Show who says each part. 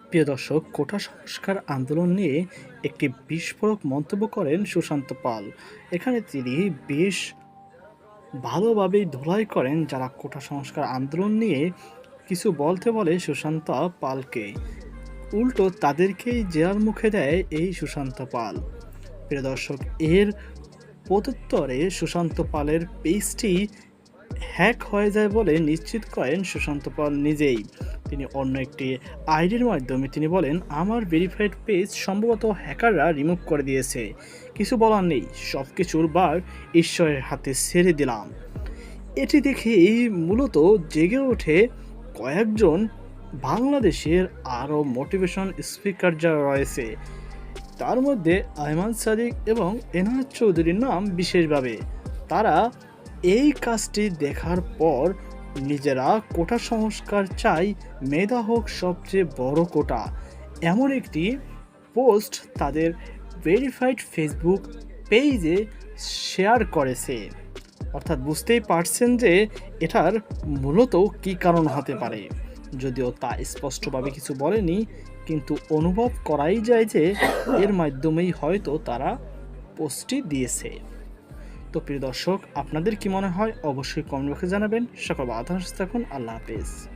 Speaker 1: প্রিয় দর্শক, কোটা সংস্কার আন্দোলন নিয়ে একটি বিস্ফোরক মন্তব্য করেন সুশান্ত পাল। এখানে তিনি বেশ ভালোভাবেই ধোলাই করেন যারা কোটা সংস্কার আন্দোলন নিয়ে কিছু বলতে বলে সুশান্ত পালকে। উল্টো তাদেরকেই জেরার মুখে দেয় এই সুশান্ত পাল। প্রিয় দর্শক, এর প্রত্যুত্তরে সুশান্ত পালের পেজটি হ্যাক হয়ে যায় বলে নিশ্চিত করেন সুশান্ত পাল নিজেই। তিনি অন্য একটি আইডির মাধ্যমে তিনি বলেন, আমার ভেরিফাইড পেজ সম্ভবত হ্যাকাররা রিমুভ করে দিয়েছে। কিছু বলার নেই, সব কিছুর বার ঈশ্বরের হাতে ছেড়ে দিলাম। এটি দেখেই মূলত জেগে ওঠে কয়েকজন বাংলাদেশের আরও মোটিভেশন স্পিকার যারা রয়েছে। তার মধ্যে আয়মান সাদিক এবং এনায়েত চৌধুরীর নাম বিশেষভাবে। তারা এই কাজটি দেখার পর নিজেরা কোটা সংস্কার চাই, মেধা হোক সবচেয়ে বড় কোটা, এমন একটি পোস্ট তাদের ভেরিফাইড ফেসবুক পেজে শেয়ার করেছে। অর্থাৎ বুঝতেই পারছেন যে এটার মূলত কী কারণ হতে পারে। যদিও তা স্পষ্টভাবে কিছু বলেনি, কিন্তু অনুভব করাই যায় যে এর মাধ্যমেই হয়তো তারা পোস্টটি দিয়েছে। তো প্রিয় দর্শক, আপনাদের কি মনে হয় অবশ্যই কমেন্ট বক্সে জানাবেন। সকল বাধা থাকুন। আল্লাহ হাফেজ।